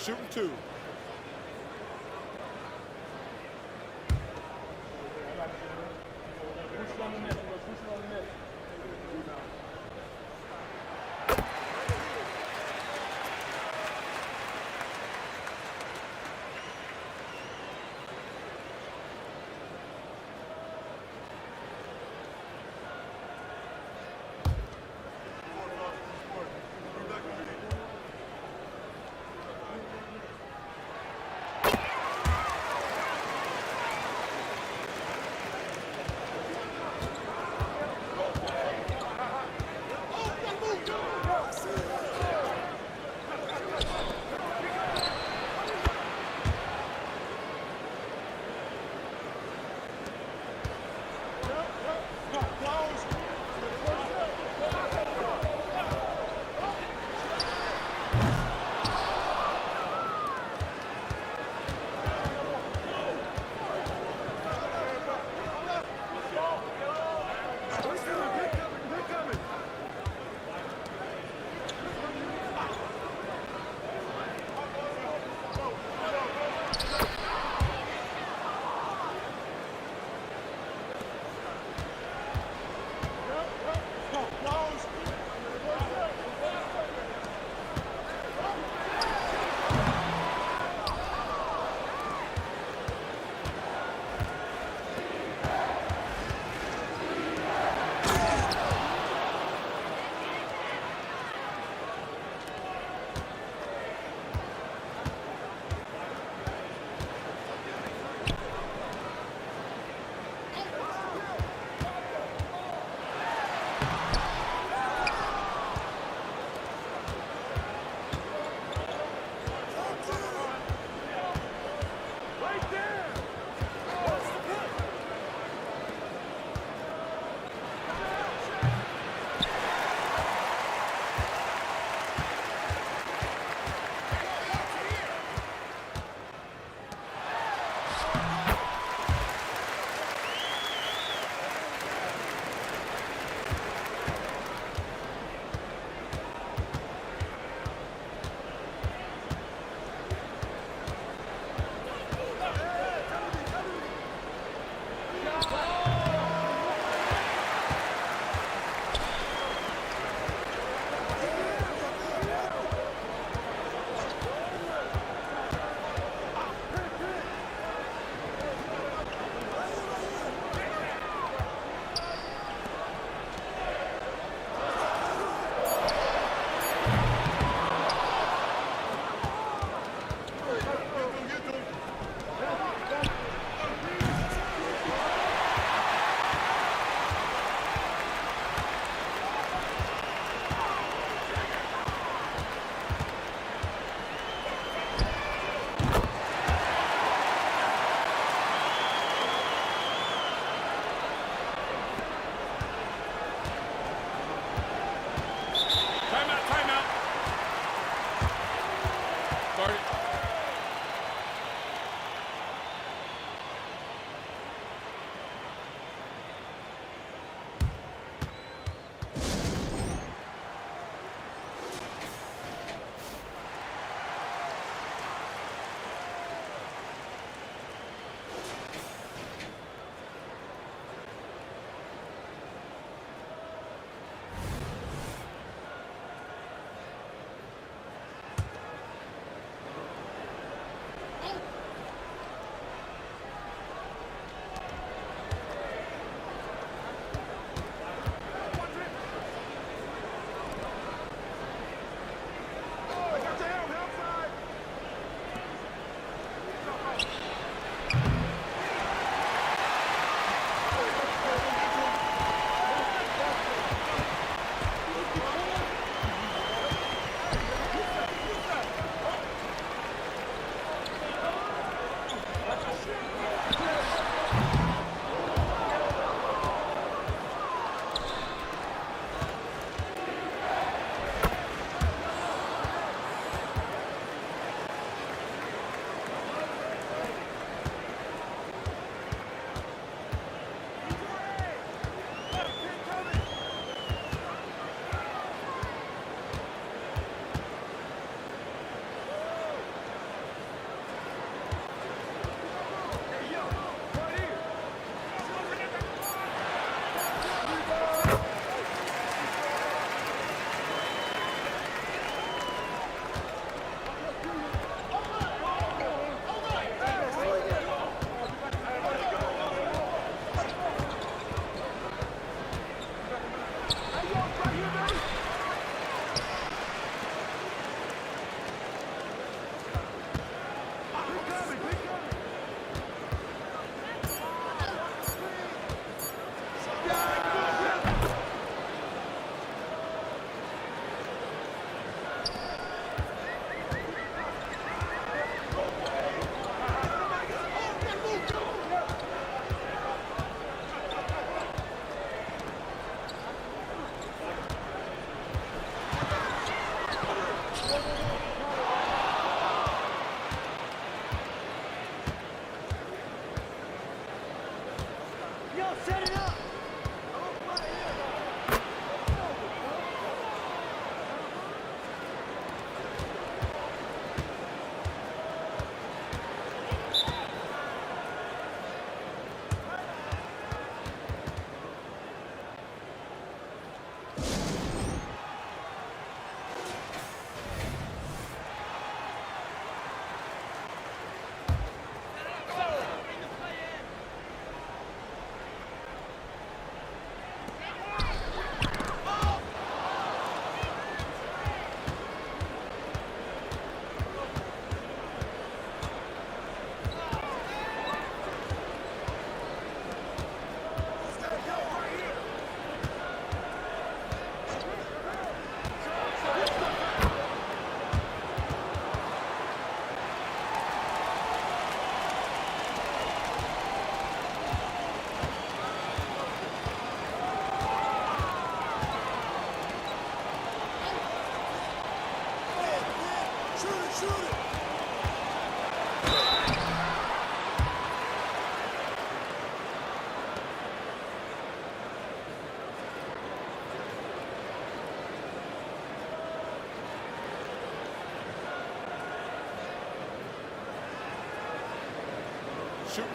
shooting 2. Shooting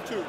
two.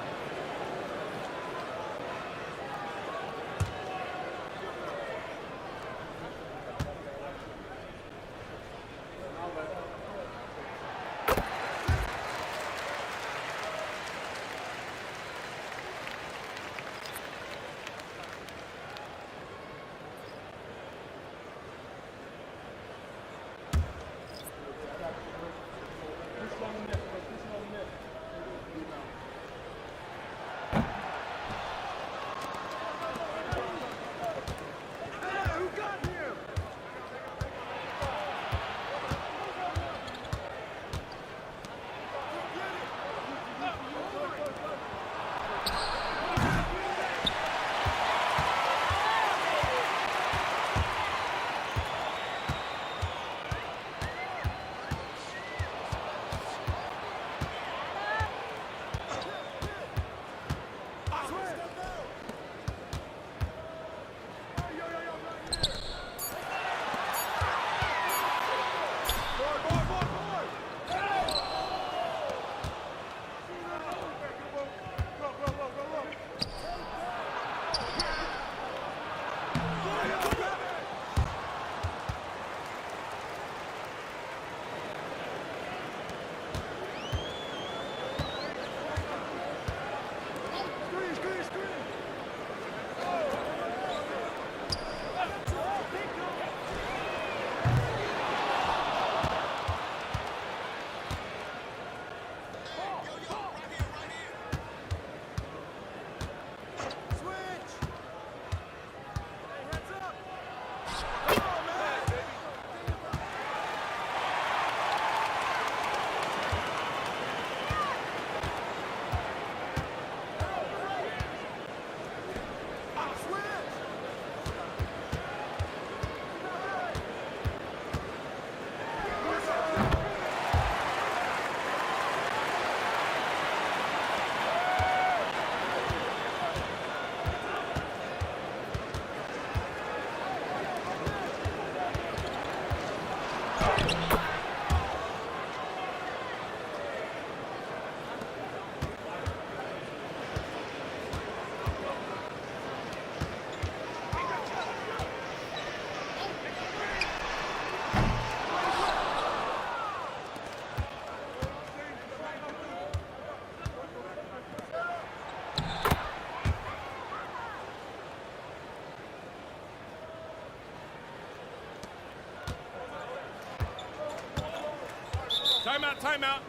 Timeout, timeout.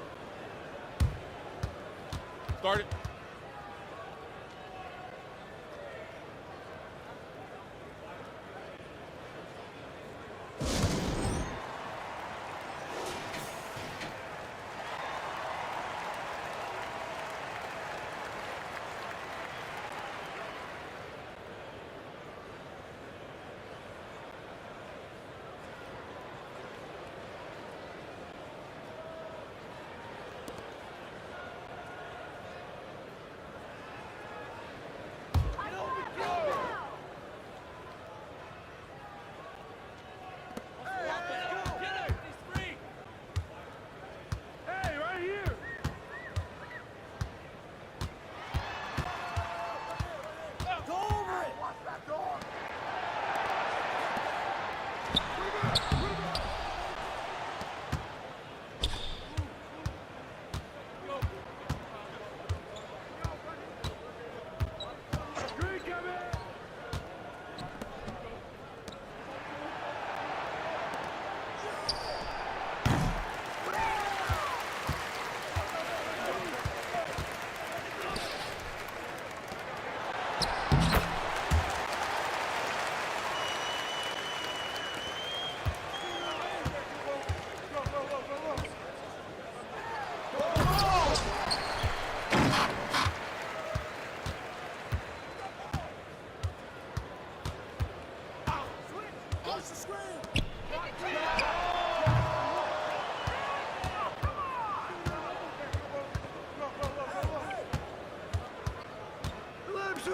Start it.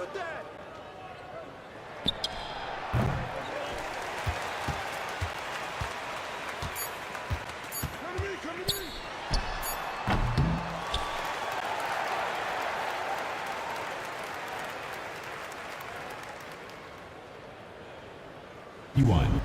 Shoot that! Come to me, come to me! You won.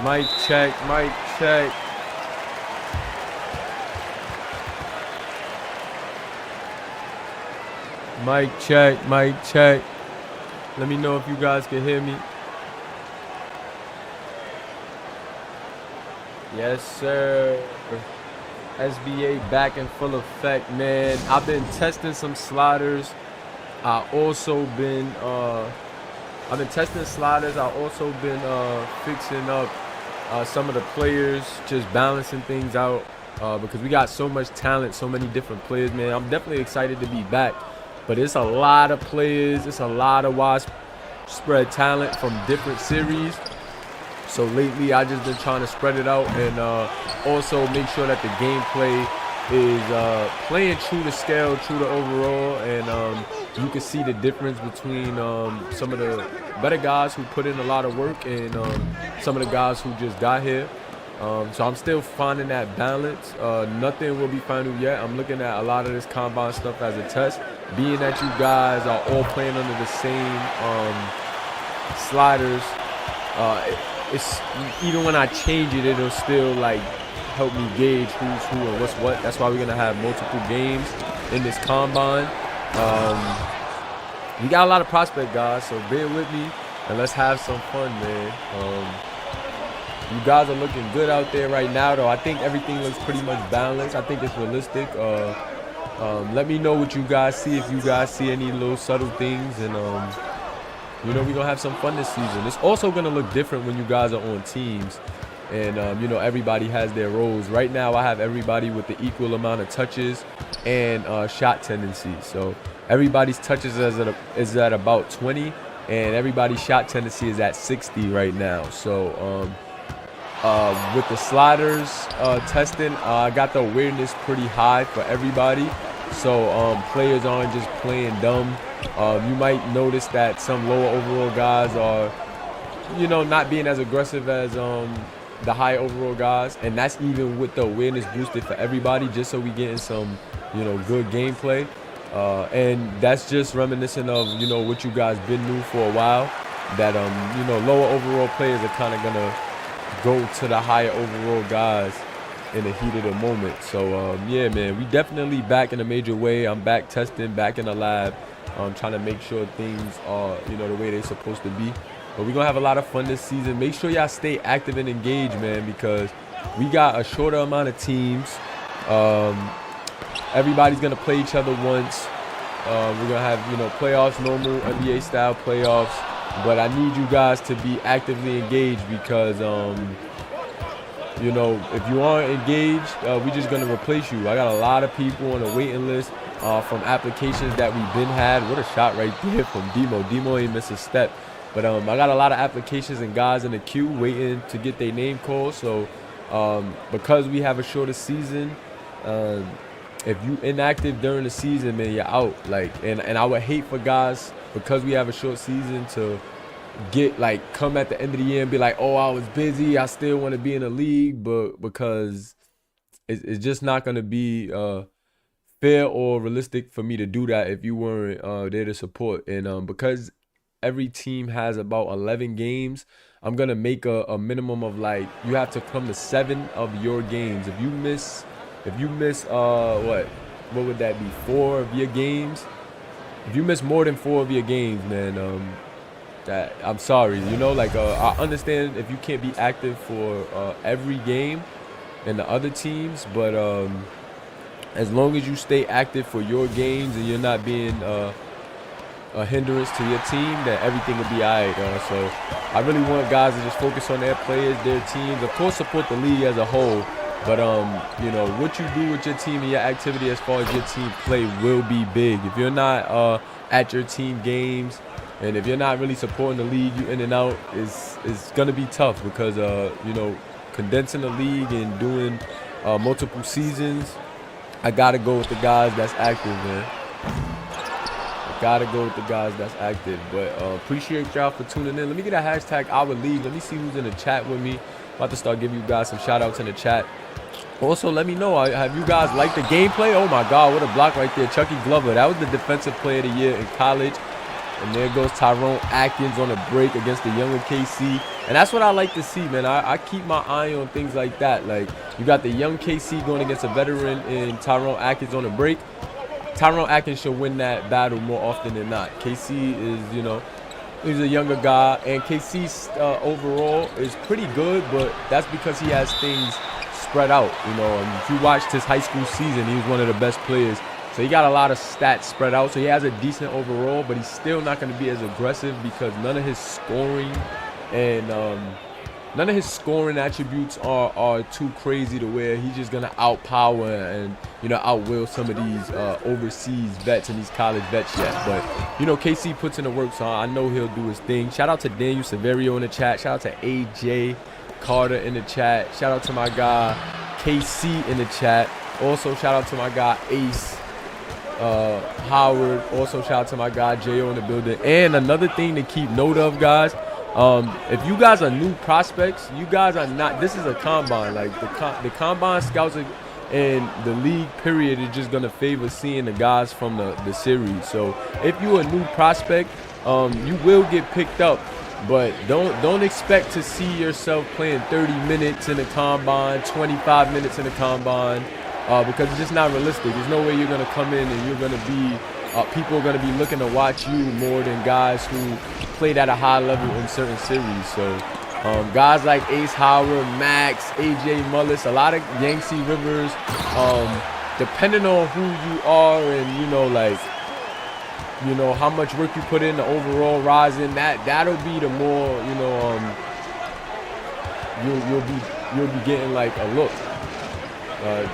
Mic check, mic check. Mic check, mic check. Let me know if you guys can hear me. Yes, sir. SBA back in full effect, man. I've been testing some sliders. I've been testing sliders. I've also been fixing up some of the players, just balancing things out because we got so much talent, so many different players, man. I'm definitely excited to be back, but it's a lot of players. It's a lot of widespread talent from different series. So lately, I just been trying to spread it out and also make sure that the gameplay is playing true to scale, true to overall, and you can see the difference between some of the better guys who put in a lot of work and some of the guys who just got here. So I'm still finding that balance. Nothing will be final yet. I'm looking at a lot of this combine stuff as a test. Being that you guys are all playing under the same sliders, it's even when I change it, it'll still like help me gauge who's who and what's what. That's why we're gonna have multiple games in this combine. We got a lot of prospect guys, so bear with me and let's have some fun, man. You guys are looking good out there right now, though. I think everything looks pretty much balanced. I think it's realistic. Let me know what you guys see, if you guys see any little subtle things, and you know, we're gonna have some fun this season. It's also gonna look different when you guys are on teams and you know, everybody has their roles. Right now I have everybody with the equal amount of touches and shot tendencies. So everybody's touches is at about 20 and everybody's shot tendency is at 60 right now. So with the sliders testing, I got the awareness pretty high for everybody. So players aren't just playing dumb. You might notice that some lower overall guys are, you know, not being as aggressive as the high overall guys, and that's even with the awareness boosted for everybody, just so we get in some, you know, good gameplay. And that's just reminiscent of, you know, what you guys been new for a while. That you know, lower overall players are kind of gonna go to the higher overall guys in the heat of the moment. So yeah, man, we definitely back in a major way. I'm back testing, back in the lab. Trying to make sure things are, you know, the way they're supposed to be. But we're gonna have a lot of fun this season. Make sure y'all stay active and engaged, man, because we got a shorter amount of teams. Everybody's gonna play each other once. We're gonna have, you know, playoffs, normal NBA style playoffs. But I need you guys to be actively engaged because you know, if you aren't engaged, we're just gonna replace you. I got a lot of people on the waiting list from applications that we've been had. What a shot right there from Demo. Demo ain't miss a step. But I got a lot of applications and guys in the queue waiting to get their name called. So because we have a shorter season, if you inactive during the season, man, you're out. Like, and I would hate for guys, because we have a short season, to get like come at the end of the year and be like, oh, I was busy, I still want to be in the league, but because it's just not going to be fair or realistic for me to do that if you weren't there to support. And because every team has about 11 games, I'm gonna make a minimum of, like, you have to come to 7 of your games. If you miss what would that be, 4 of your games? If you miss more than 4 of your games, man, that I'm sorry, you know, like I understand if you can't be active for every game and the other teams, but as long as you stay active for your games and you're not being a hindrance to your team, then everything will be all right. So I really want guys to just focus on their players, their teams, of course support the league as a whole, but you know, what you do with your team and your activity as far as your team play will be big. If you're not at your team games, and if you're not really supporting the league, you in and out, it's gonna be tough, because you know, condensing the league and doing multiple seasons, I gotta go with the guys that's active, man. I gotta go with the guys that's active. But appreciate y'all for tuning in. Let me get a hashtag #OurLeague. Let me see who's in the chat with me. About to start giving you guys some shout outs in the chat. Also, let me know, have you guys liked the gameplay? Oh my God, what a block right there. Chucky Glover, that was the defensive player of the year in college. And there goes Tyrone Atkins on a break against the younger KC. And that's what I like to see, man. I keep my eye on things like that. Like, you got the young KC going against a veteran in Tyrone Atkins on a break. Tyrone Atkins should win that battle more often than not. KC is, you know, he's a younger guy, and KC's overall is pretty good, but that's because he has things spread out. You know, if you watched his high school season, he was one of the best players. So he got a lot of stats spread out. So he has a decent overall, but he's still not going to be as aggressive because none of his scoring and none of his scoring attributes are too crazy to where he's just gonna outpower and, you know, outwill some of these overseas vets and these college vets yet. But, you know, KC puts in the work, so I know he'll do his thing. Shout out to Daniel Severio in the chat. Shout out to AJ Carter in the chat. Shout out to my guy KC in the chat. Also shout out to my guy Ace Howard. Also shout out to my guy Jo in the building. And another thing to keep note of, guys, if you guys are new prospects, you guys are not, this is a combine. Like the combine scouts and the league period is just going to favor seeing the guys from the series. So if you're a new prospect, you will get picked up, but don't expect to see yourself playing 30 minutes in the combine, 25 minutes in the combine, because it's just not realistic. There's no way you're going to come in and you're going to be people are going to be looking to watch you more than guys who played at a high level in certain series. So guys like Ace Howard, Max, AJ Mullis, a lot of Yangtze Rivers, depending on who you are and, you know, like, you know, how much work you put in, the overall rising, that'll be the more, you know, you'll be getting like a look.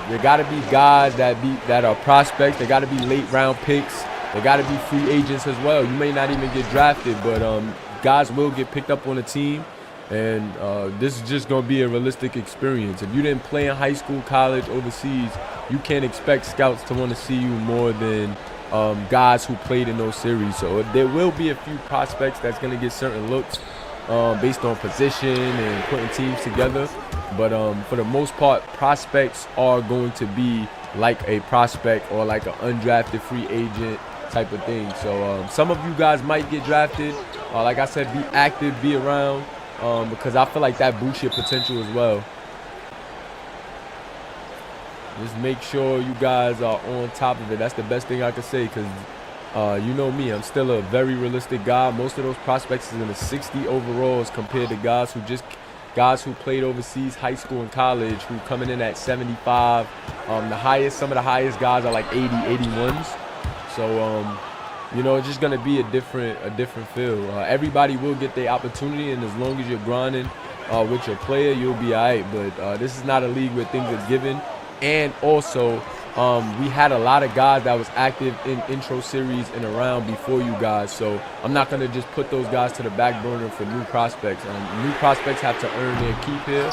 There got to be guys that are prospects. They got to be late round picks. They got to be free agents as well. You may not even get drafted, but guys will get picked up on a team, and this is just going to be a realistic experience. If you didn't play in high school, college, overseas, you can't expect scouts to want to see you more than guys who played in those series. So there will be a few prospects that's going to get certain looks based on position and putting teams together. But for the most part, prospects are going to be like a prospect or like an undrafted free agent type of thing. So some of you guys might get drafted. Like I said, be active, be around, because I feel like that boosts your potential as well. Just make sure you guys are on top of it. That's the best thing I can say, because you know me, I'm still a very realistic guy. Most of those prospects is in the 60 overalls compared to guys who played overseas, high school and college, who coming in at 75. Some of the highest guys are like 80, 81s. So, you know, it's just gonna be a different feel. Everybody will get their opportunity, and as long as you're grinding with your player, you'll be all right. But this is not a league where things are given. And also, we had a lot of guys that was active in intro series and around before you guys. So I'm not going to just put those guys to the back burner for new prospects. New prospects have to earn their keep here.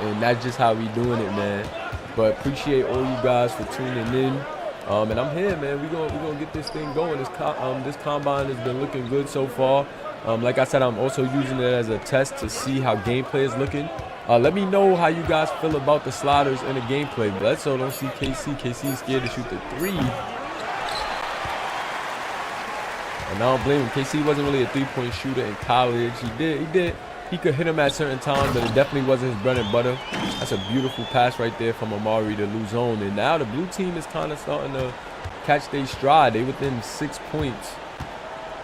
And that's just how we doing it, man. But appreciate all you guys for tuning in. And I'm here, man. We're gonna get this thing going. This combine has been looking good so far. Like I said, I'm also using it as a test to see how gameplay is looking. Let me know how you guys feel about the sliders and the gameplay. Bledsoe don't see KC. KC is scared to shoot the three. And I don't blame him. KC wasn't really a three-point shooter in college. He could hit him at certain times, but it definitely wasn't his bread and butter. That's a beautiful pass right there from Amari to Luzone. And now the blue team is kind of starting to catch their stride. They within 6 points.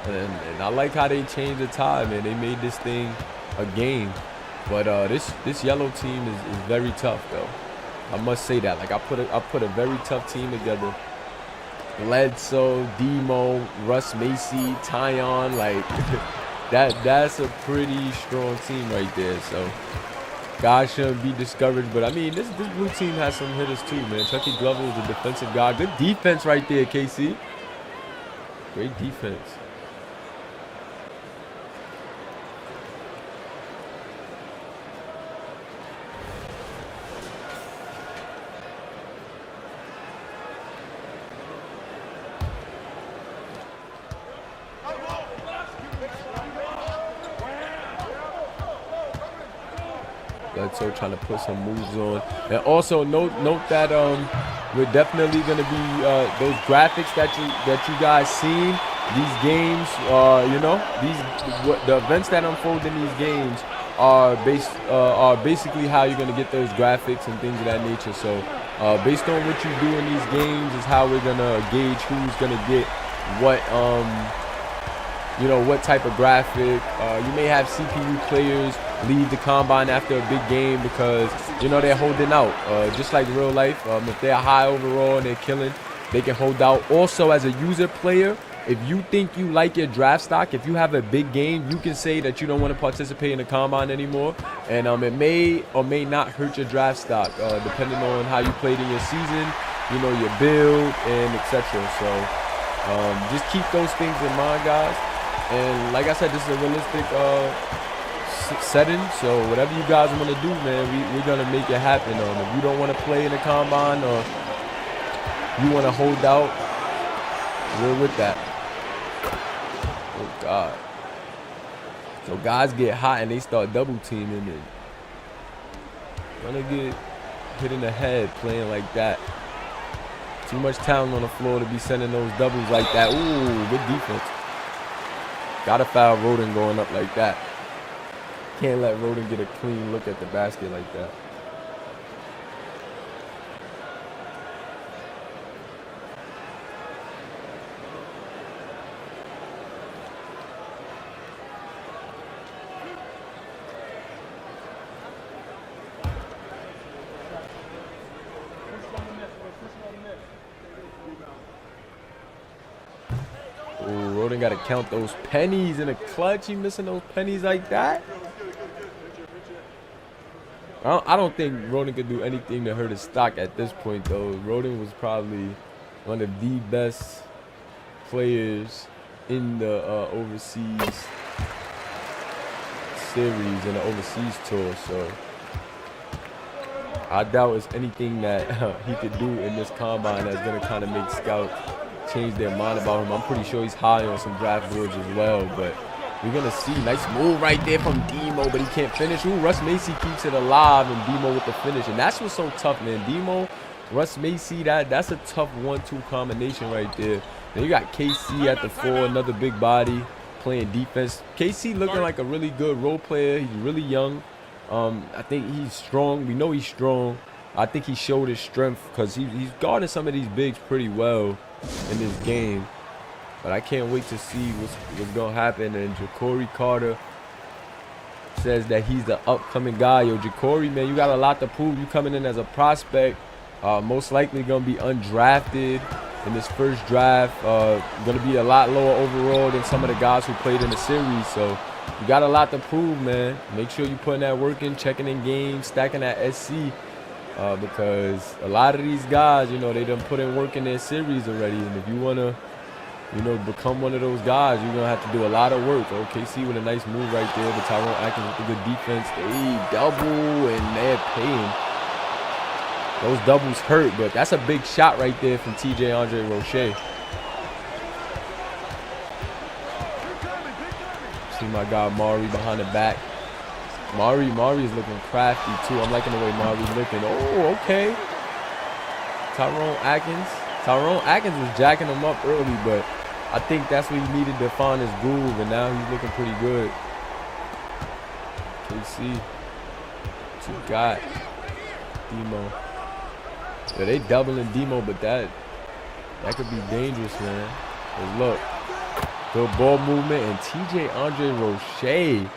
And I like how they changed the tide, man. They made this thing a game. But this yellow team is very tough, though. I must say that. Like, I put a very tough team together. Bledsoe, Demo, Russ Macy, Tyon, like that's a pretty strong team right there. So guys shouldn't be discouraged. But I mean, this blue team has some hitters too, man. Chucky Glover is a defensive guy. Good defense right there, KC. Great defense. So trying to put some moves on, and also note that we're definitely going to be those graphics that you guys seen. these games, the events that unfold in these games are basically how you're gonna get those graphics and things of that nature. So based on what you do in these games is how we're gonna gauge who's gonna get what what type of graphic. You may have CPU players leave the combine after a big game because they're holding out, just like real life. If they're high overall and they're killing, they can hold out. Also, as a user player, if you think you like your draft stock, if you have a big game, you can say that you don't want to participate in the combine anymore, and it may or may not hurt your draft stock, depending on how you played in your season, your build, and etc. So just keep those things in mind, guys. And like I said, this is a realistic setting, so whatever you guys want to do, man, we're gonna make it happen. If you don't want to play in the combine or you want to hold out, we're with that. Oh God. So guys get hot and they start double teaming and gonna get hit in the head playing like that. Too much talent on the floor to be sending those doubles like that. Ooh, good defense. Gotta foul Roden going up like that. Can't let Roden get a clean look at the basket like that. Ooh, Roden got to count those pennies in a clutch. He missing those pennies like that. I don't think Roden could do anything to hurt his stock at this point, though. Roden was probably one of the best players in the overseas series and the overseas tour. So I doubt it's anything that he could do in this combine that's going to kind of make scouts change their mind about him. I'm pretty sure he's high on some draft boards as well, but we're going to see. Nice move right there from Demo, but he can't finish. Ooh, Russ Macy keeps it alive, and Demo with the finish. And that's what's so tough, man. Demo, Russ Macy, that's a tough 1-2 combination right there. Then you got KC at the 4, another big body playing defense. KC looking like a really good role player. He's really young. I think he's strong. We know he's strong. I think he showed his strength because he's guarding some of these bigs pretty well in this game. But I can't wait to see what's going to happen. And Ja'Cory Carter says that he's the upcoming guy. Yo, Ja'Cory, man, you got a lot to prove. You coming in as a prospect. Most likely going to be undrafted in this first draft. Going to be a lot lower overall than some of the guys who played in the series. So you got a lot to prove, man. Make sure you're putting that work in, checking in games, stacking that SC. Because a lot of these guys, they done put in work in their series already. And if you want to, become one of those guys, you're going to have to do a lot of work. OKC with a nice move right there. But Tyrone Atkins with a good defense. They double, and they're paying. Those doubles hurt, but that's a big shot right there from TJ Andre Roche. See my guy Mari behind the back. Mari is looking crafty too. I'm liking the way Mari's looking. Oh, okay. Tyrone Atkins was jacking him up early, but I think that's what he needed to find his groove, and now he's looking pretty good. KC. What you got? Demo. Yeah, they doubling Demo, but that could be dangerous, man. But look. Good ball movement, and TJ Andre Roche.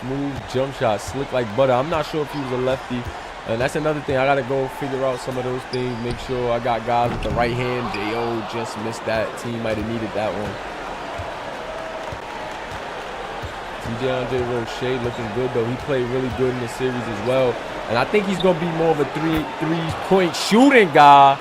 Smooth jump shot, slick like butter. I'm not sure if he was a lefty. And that's another thing. I got to go figure out some of those things. Make sure I got guys with the right hand. J.O. just missed that. Team might have needed that one. TJ Andre Roche looking good, though. He played really good in the series as well. And I think he's going to be more of a three-point shooting guy.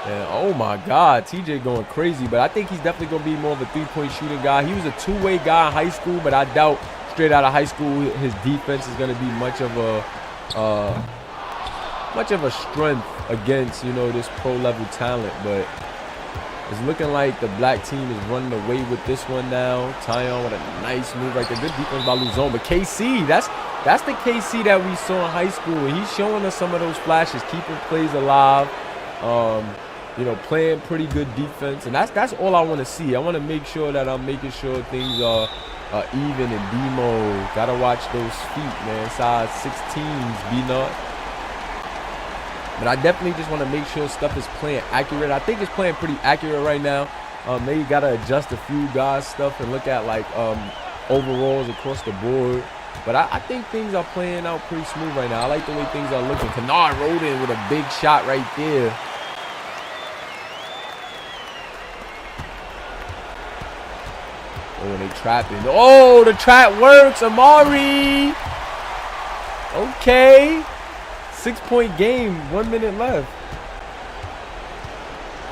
And oh my God, TJ going crazy. But I think he's definitely going to be more of a three-point shooting guy. He was a two-way guy in high school, but I doubt straight out of high school his defense is going to be much of a strength against, this pro-level talent. But it's looking like the black team is running away with this one now. Tyon with a nice move right there. Good defense by Luzon. But KC, that's the KC that we saw in high school. He's showing us some of those flashes, keeping plays alive. You know, playing pretty good defense, and that's all I want to see. I want to make sure that I'm making sure things are even in D-mode. Gotta watch those feet, man. Size 16s, B-Nut. But I definitely just want to make sure stuff is playing accurate. I think it's playing pretty accurate right now. Maybe gotta adjust a few guys' stuff and look at like overalls across the board. But I think things are playing out pretty smooth right now. I like the way things are looking. Kennard rolled in with a big shot right there. Oh, they trapping. Oh, the trap works. Amari. Okay. 6-point game. 1 minute left.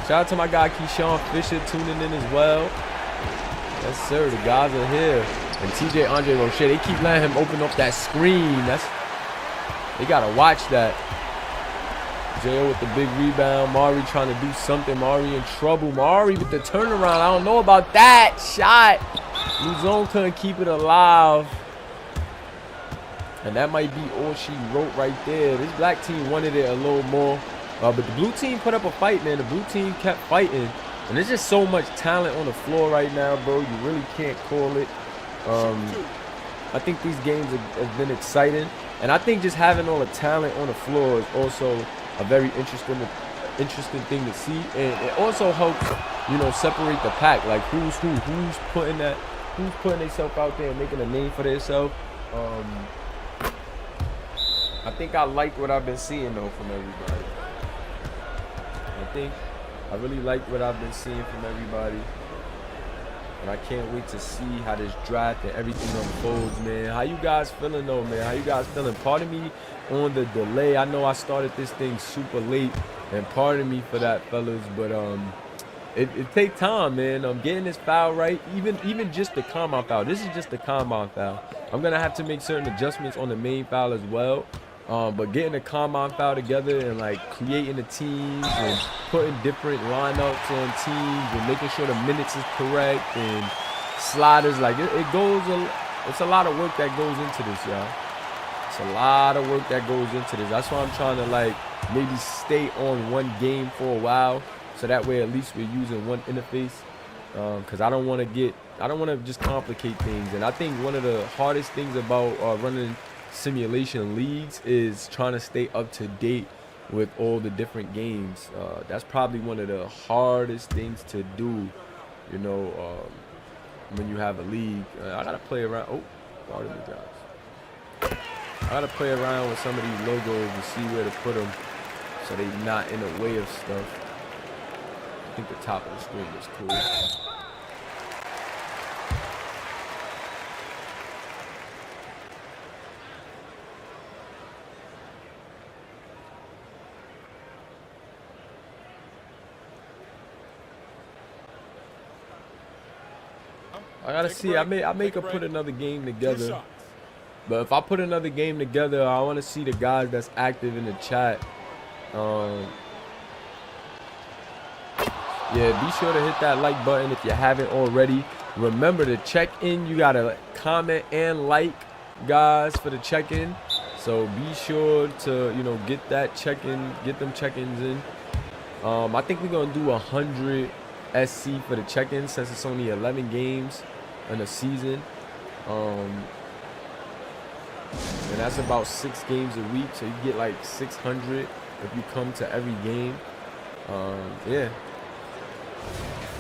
Shout out to my guy Keyshawn Fisher tuning in as well. Yes, sir. The guys are here. And TJ Andre Roche, they keep letting him open up that screen. They gotta watch that. J.O. with the big rebound. Mari trying to do something. Mari in trouble. Mari with the turnaround. I don't know about that shot. Luzon couldn't keep it alive. And that might be all she wrote right there. This black team wanted it a little more. But the blue team put up a fight, man. The blue team kept fighting. And there's just so much talent on the floor right now, bro. You really can't call it. I think these games have been exciting. And I think just having all the talent on the floor is also a very interesting thing to see. And it also helps, you know, separate the pack. Like who's putting themselves out there and making a name for themselves. I think I like what I've been seeing though from everybody. I really like what I've been seeing from everybody. And I can't wait to see how this draft and everything unfolds, man. How you guys feeling though, man? How you guys feeling? Pardon me on the delay. I know I started this thing super late, and pardon me for that, fellas. But it takes time, man. I'm getting this foul right. Even just the combine foul. This is just the combine foul. I'm gonna have to make certain adjustments on the main foul as well. But getting the combine foul together and like creating the teams and putting different lineups on teams and making sure the minutes is correct and sliders, like it's a lot of work that goes into this, y'all. It's a lot of work that goes into this. That's why I'm trying to like maybe stay on one game for a while, so that way at least we're using one interface. Because I don't want to just complicate things. And I think one of the hardest things about running simulation leagues is trying to stay up to date with all the different games. That's probably one of the hardest things to do, you know, when you have a league. I gotta play around. Oh, pardon me, guys. I gotta play around with some of these logos to see where to put them so they're not in the way of stuff. I think the top of the screen is cool. I gotta see. I may could put another game together. But if I put another game together, I want to see the guys that's active in the chat. Yeah, be sure to hit that like button if you haven't already. Remember to check in. You gotta comment and like, guys, for the check-in. So be sure to, you know, get that check-in, get them check-ins in. I think we're gonna do 100 SC for the check-in since it's only 11 games in a season. And that's about 6 games a week, so you get like 600 if you come to every game. Yeah,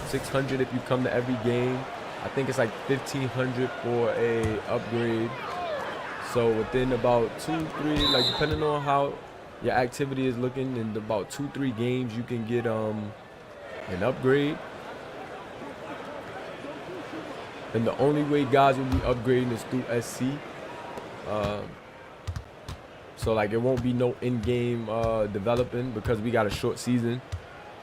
600 if you come to every game. I think it's like 1,500 for a upgrade. So within about 2-3, like depending on how your activity is looking, in about 2-3 games you can get an upgrade. And the only way guys will be upgrading is through SC. So like it won't be no in-game developing because we got a short season,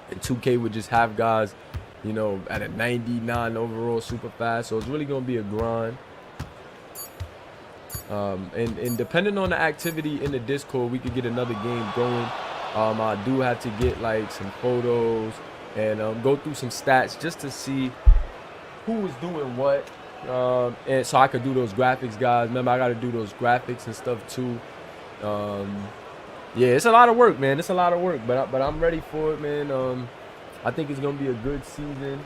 and 2K would just have guys, you know, at a 99 overall super fast. So it's really gonna be a grind. And depending on the activity in the Discord, we could get another game going. I do have to get like some photos and go through some stats just to see who is doing what. And so I could do those graphics, guys. Remember, I got to do those graphics and stuff too. Yeah, it's a lot of work, man. It's a lot of work, but I'm ready for it, man. I think it's gonna be a good season.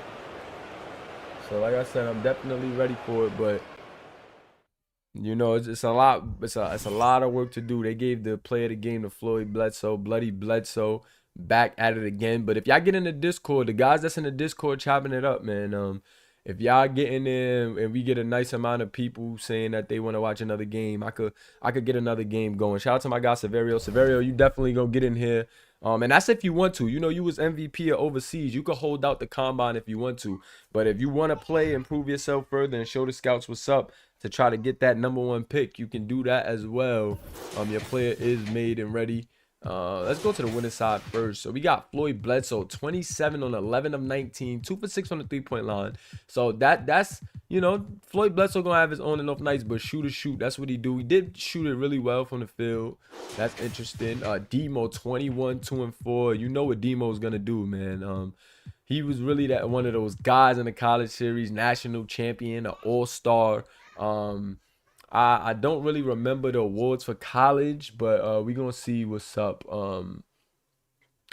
So like I said, I'm definitely ready for it, but you know, it's a lot. It's a lot of work to do. They gave the player of the game to Floyd Bledsoe, Bloody Bledsoe, back at it again. But if y'all get in the Discord, the guys that's in the Discord chopping it up, man. If y'all get in there and we get a nice amount of people saying that they want to watch another game, I could get another game going. Shout out to my guy Severio. Severio, you definitely gonna get in here. And that's if you want to. You know, you was MVP of overseas. You could hold out the combine if you want to. But if you want to play and prove yourself further and show the scouts what's up to try to get that #1 pick, you can do that as well. Your player is made and ready. Let's go to the winning side first. So we got Floyd Bledsoe, 27 on 11 of 19, 2 for 6 on the 3-point line. So that's Floyd Bledsoe gonna have his own enough nights, but shoot. That's what he do. He did shoot it really well from the field. That's interesting. Demo, 21, 2 and 4. You know what Demo's gonna do, man. He was really that one of those guys in the college series, national champion, an all-star. I don't really remember the awards for college, but we gonna see what's up.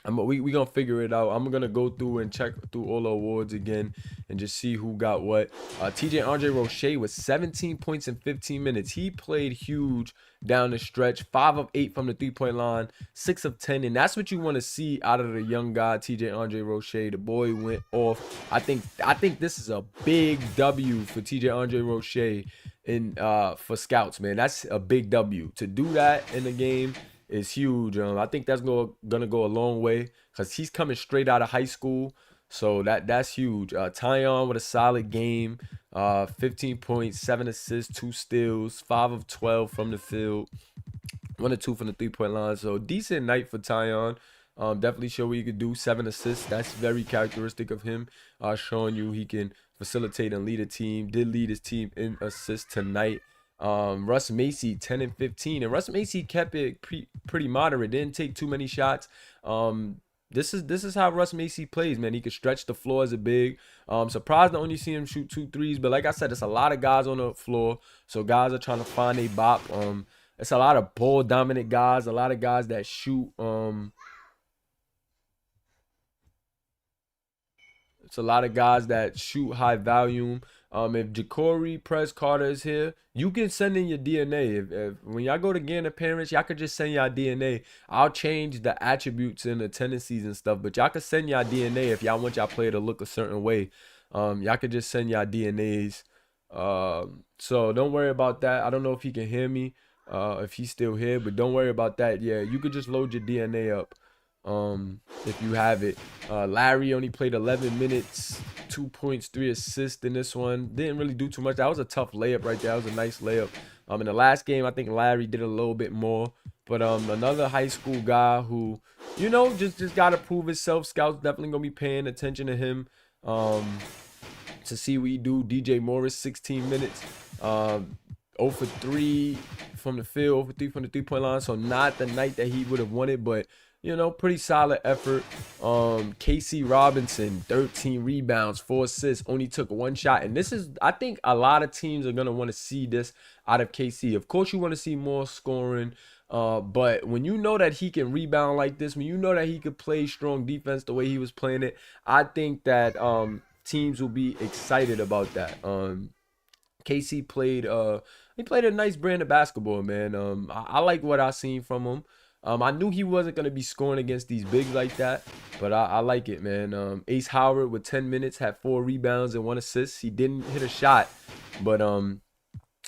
We gonna figure it out. I'm gonna go through and check through all the awards again and just see who got what. TJ Andre Roche with 17 points in 15 minutes. He played huge down the stretch. 5 of 8 from the 3-point line, 6 of 10, and that's what you want to see out of the young guy, TJ Andre Roche. The boy went off. I think this is a big W for TJ Andre Roche in for scouts, man. That's a big W. To do that in the game is huge. I think that's gonna go a long way because he's coming straight out of high school. So that's huge. Tyon with a solid game. 15 points, 7 assists, 2 steals, 5 of 12 from the field, 1 of 2 from the 3-point line. So decent night for Tyon. Definitely show what he could do. 7 assists. That's very characteristic of him. Showing you he can facilitate and lead a team. Did lead his team in assists tonight. Russ Macy 10 and 15, and Russ Macy kept it pretty moderate, didn't take too many shots. This is how Russ Macy plays, man. He can stretch the floor as a big. Surprised to only see him shoot 2 threes, but like I said, it's a lot of guys on the floor, so guys are trying to find a bop. It's a lot of ball dominant guys, a lot of guys that shoot. It's a lot of guys that shoot high volume. If Ja'Cory Press Carter is here, you can send in your DNA. If when y'all go to gain appearance, y'all could just send y'all DNA. I'll change the attributes and the tendencies and stuff, but y'all can send y'all DNA if y'all want y'all player to look a certain way. Y'all could just send y'all DNAs. So don't worry about that. I don't know if he can hear me, if he's still here, but don't worry about that. Yeah, you could just load your DNA up. If you have it. Larry only played 11 minutes, 2 points, 3 assists in this one. Didn't really do too much. That was a tough layup right there. That was a nice layup. In the last game, I think Larry did a little bit more. But another high school guy who, just got to prove himself. Scouts definitely going to be paying attention to him to see what he do. DJ Morris, 16 minutes. 0 for 3 from the field, 0 for 3 from the 3-point line. So not the night that he would have wanted, but pretty solid effort. Casey Robinson, 13 rebounds, 4 assists, only took 1 shot. And this is, I think a lot of teams are going to want to see this out of KC. Of course, you want to see more scoring. But when you know that he can rebound like this, when you know that he could play strong defense the way he was playing it, I think that teams will be excited about that. KC played a nice brand of basketball, man. I like what I seen from him. I knew he wasn't going to be scoring against these bigs like that, but I like it, man. Ace Howard with 10 minutes had 4 rebounds and 1 assist. He didn't hit a shot, but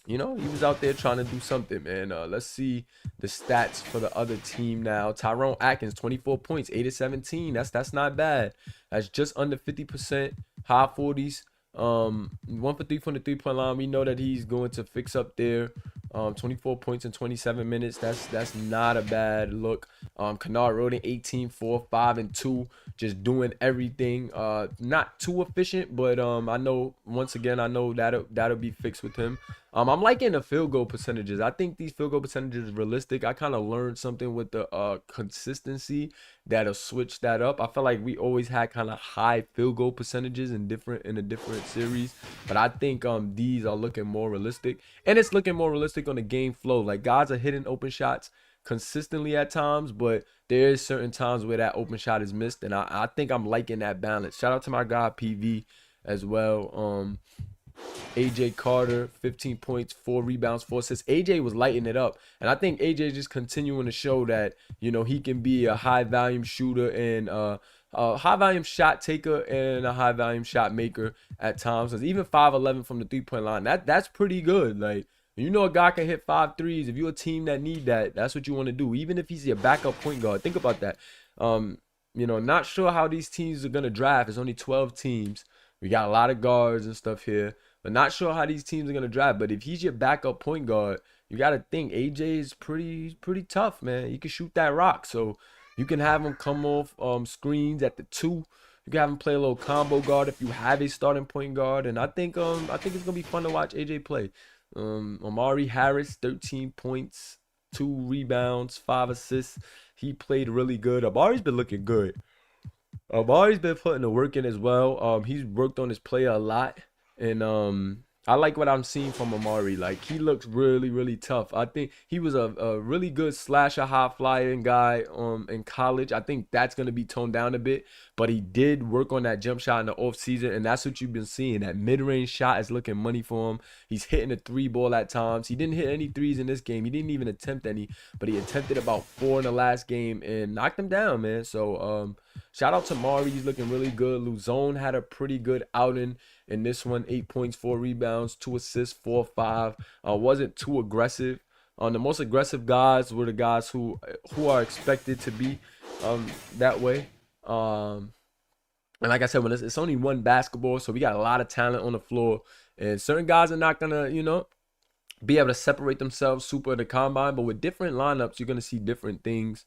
he was out there trying to do something, man. Let's see the stats for the other team now. Tyrone Atkins, 24 points, 8 of 17. That's not bad. That's just under 50%, high 40s. 1 for 3 from the 3-point line. We know that he's going to fix up there. 24 points in 27 minutes. That's not a bad look. Kennard Roden, 18, 4, 5, and 2. Just doing everything. Not too efficient, but I know that'll be fixed with him. I'm liking the field goal percentages. I think these field goal percentages are realistic. I kind of learned something with the consistency that'll switch that up. I feel like we always had kind of high field goal percentages in a different series, but I think these are looking more realistic, and it's looking more realistic on the game flow. Like guys are hitting open shots. consistently at times, but there is certain times where that open shot is missed, and I think I'm liking that balance. Shout out to my guy PV as well. AJ Carter, 15 points, 4 rebounds, 4 assists. AJ was lighting it up. And I think AJ is just continuing to show that, you know, he can be a high volume shooter and a high volume shot taker and a high volume shot maker at times. Cause even 5'11" from the 3-point line, that's pretty good. Like, you know, a guy can hit 5 threes. If you're a team that need that, that's what you want to do. Even if he's your backup point guard, think about that. You know, not sure how these teams are gonna draft. It's only 12 teams. We got a lot of guards and stuff here, but not sure how these teams are gonna draft. But if he's your backup point guard, you gotta think AJ is pretty tough, man. He can shoot that rock, so you can have him come off screens at the 2. You can have him play a little combo guard if you have a starting point guard, and I think it's gonna be fun to watch AJ play. Omari Harris, 13 points, 2 rebounds, 5 assists. He played really good. Amari's been looking good. Amari's been putting the work in as well. He's worked on his play a lot, and I like what I'm seeing from Amari. Like, he looks really tough. I think he was a really good slasher, high flying guy in college. I think that's gonna be toned down a bit, but he did work on that jump shot in the off season, and that's what you've been seeing. That mid range shot is looking money for him. He's hitting a 3 ball at times. He didn't hit any threes in this game. He didn't even attempt any, but he attempted about 4 in the last game and knocked them down, man. So shout out to Mari. He's looking really good. Luzone had a pretty good outing in this one. 8 points, 4 rebounds, 2 assists, 4 5. Wasn't too aggressive. The most aggressive guys were the guys who are expected to be that way. And like I said, when it's only one basketball, so we got a lot of talent on the floor, and certain guys are not gonna, you know, be able to separate themselves super in the combine. But with different lineups, you're gonna see different things.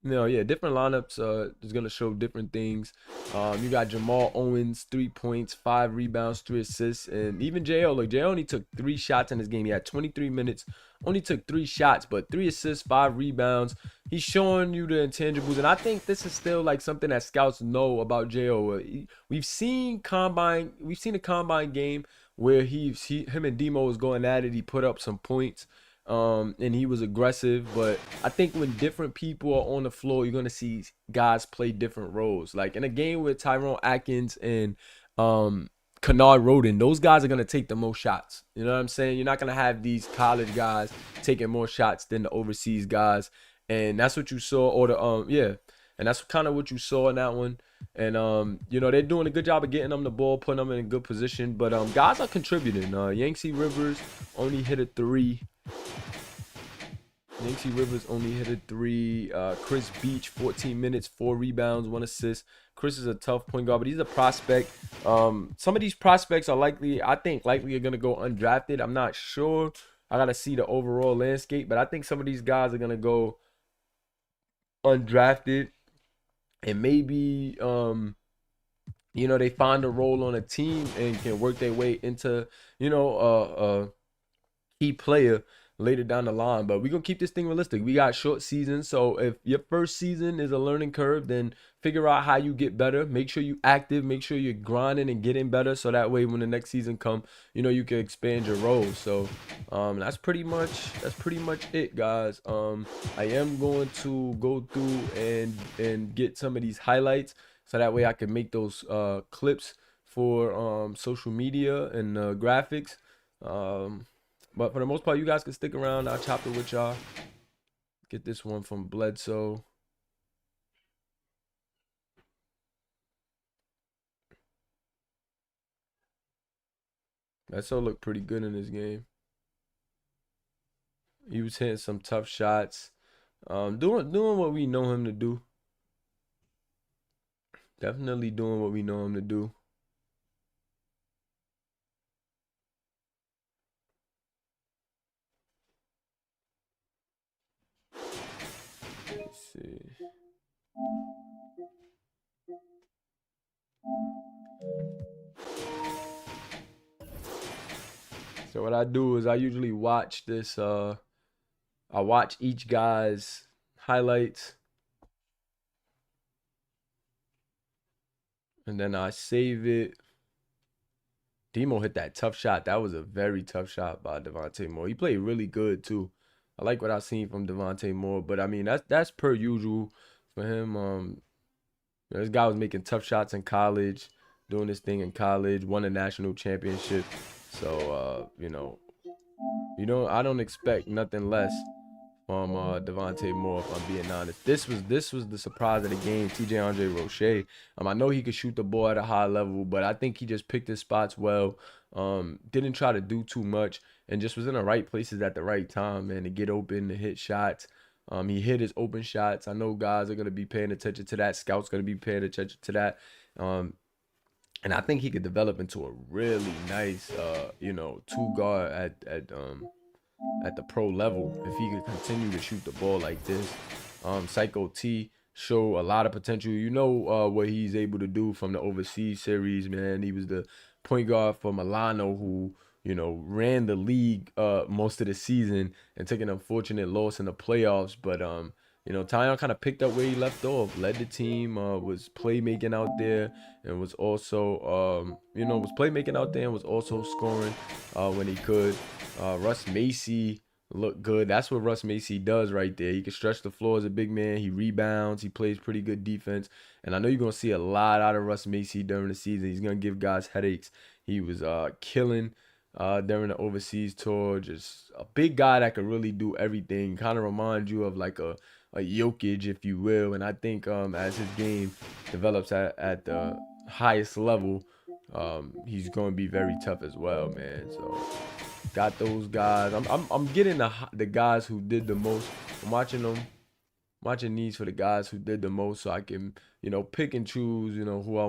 Different lineups is gonna show different things. You got Jamal Owens, 3 points, 5 rebounds, 3 assists, and even Jo. Like, Jo only took 3 shots in this game. He had 23 minutes, only took 3 shots, but 3 assists, 5 rebounds. He's showing you the intangibles, and I think this is still like something that scouts know about Jo. We've seen a combine game where him and Demo was going at it. He put up some points. And he was aggressive, but I think when different people are on the floor, you're gonna see guys play different roles. Like in a game with Tyrone Atkins and Kennard Roden, those guys are gonna take the most shots. You know what I'm saying? You're not gonna have these college guys taking more shots than the overseas guys, and that's what you saw. And that's kind of what you saw in that one. And they're doing a good job of getting them the ball, putting them in a good position. But guys are contributing. Yangtze Rivers only hit a 3. Chris Beach, 14 minutes, 4 rebounds, 1 assist. Chris is a tough point guard, but he's a prospect. Some of these prospects are likely are going to go undrafted. I'm not sure. I got to see the overall landscape, but I think some of these guys are going to go undrafted. And maybe, they find a role on a team and can work their way into, a key player later down the line. But we're going to keep this thing realistic. We got short seasons. So if your first season is a learning curve, then figure out how you get better. Make sure you're active. Make sure you're grinding and getting better. So that way when the next season comes, you can expand your roles. So that's pretty much it, guys. I am going to go through and get some of these highlights so that way I can make those clips for social media and graphics. But for the most part, you guys can stick around. I'll chop it with y'all. Get this one from Bledsoe. Bledsoe looked pretty good in this game. He was hitting some tough shots. Doing what we know him to do. Definitely doing what we know him to do. Let's see. So what I do is I usually watch this. I watch each guy's highlights, and then I save it. Demo hit that tough shot. That was a very tough shot by Devontae Moore. He played really good too. I like what I've seen from Devontae Moore, but I mean that's per usual for him. This guy was making tough shots in college, doing this thing in college, won a national championship. So I don't expect nothing less from Devontae Moore, if I'm being honest. This was the surprise of the game, TJ Andre Roche. I know he could shoot the ball at a high level, but I think he just picked his spots well. Didn't try to do too much and just was in the right places at the right time, man, to get open, to hit shots. He hit his open shots. I know guys are gonna be paying attention to that. Scouts gonna be paying attention to that. And I think he could develop into a really nice, two guard at the pro level if he could continue to shoot the ball like this. Psycho T show a lot of potential. What he's able to do from the overseas series, man. He was the point guard for Milano who, ran the league most of the season and took an unfortunate loss in the playoffs. But Tyon kind of picked up where he left off, led the team, was playmaking out there, and was also scoring when he could. Russ Macy looked good. That's what Russ Macy does right there. He can stretch the floor as a big man. He rebounds. He plays pretty good defense. And I know you're going to see a lot out of Russ Macy during the season. He's going to give guys headaches. He was killing during the overseas tour. Just a big guy that could really do everything. Kind of remind you of like a Jokic, if you will. And I think as his game develops at the highest level, he's going to be very tough as well, man. So got those guys. I'm getting the guys who did the most. I'm watching these for the guys who did the most, so I can pick and choose who I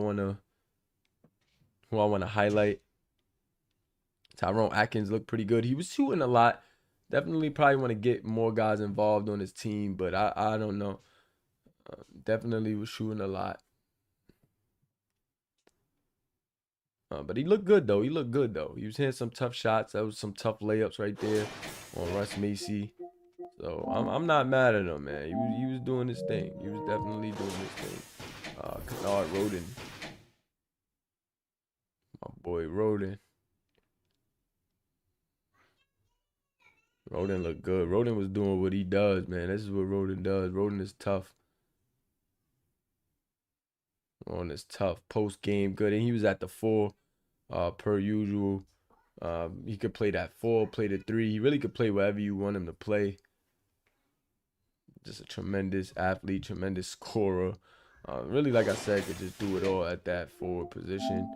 wanna highlight. Tyrone Atkins looked pretty good. He was shooting a lot. Definitely probably want to get more guys involved on his team, but I don't know. Definitely was shooting a lot. But he looked good though. He was hitting some tough shots. That was some tough layups right there on Russ Macy. So I'm not mad at him, man. He was doing his thing. He was definitely doing his thing. Kennard Roden, my boy Roden. Roden looked good. Roden was doing what he does, man. This is what Roden does. Roden is tough. Roden is tough. Post game good, and he was at the 4. Per usual. He could play that 4, play the 3. He really could play wherever you want him to play. Just a tremendous athlete, tremendous scorer. Really, like I said, could just do it all at that forward position.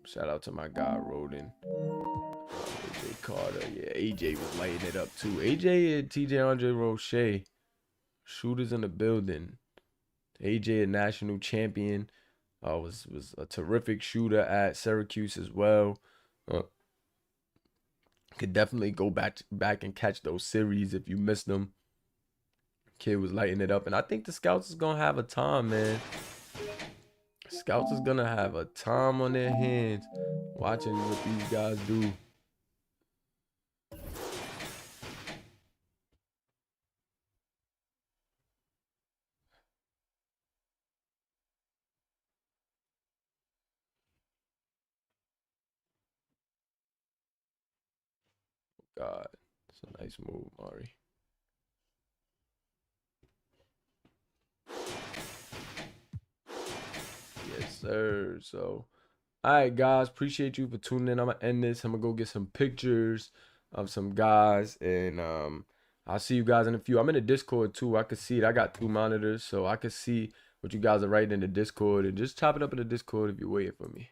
Shout out to my guy Roden. AJ Carter. Yeah, AJ was lighting it up too. AJ and TJ Andre Roche. Shooters in the building. AJ, a national champion. Was a terrific shooter at Syracuse as well. Could definitely go back and catch those series if you missed them. Kid was lighting it up, and I think the scouts is gonna have a time, man. Scouts is gonna have a time on their hands watching what these guys do. God, it's a nice move, Mari. Yes, sir. So, all right, guys, appreciate you for tuning in. I'm gonna end this. I'm gonna go get some pictures of some guys, and I'll see you guys in a few. I'm in the Discord too. I can see it. I got 2 monitors, so I can see what you guys are writing in the Discord, and just chop it up in the Discord if you're waiting for me.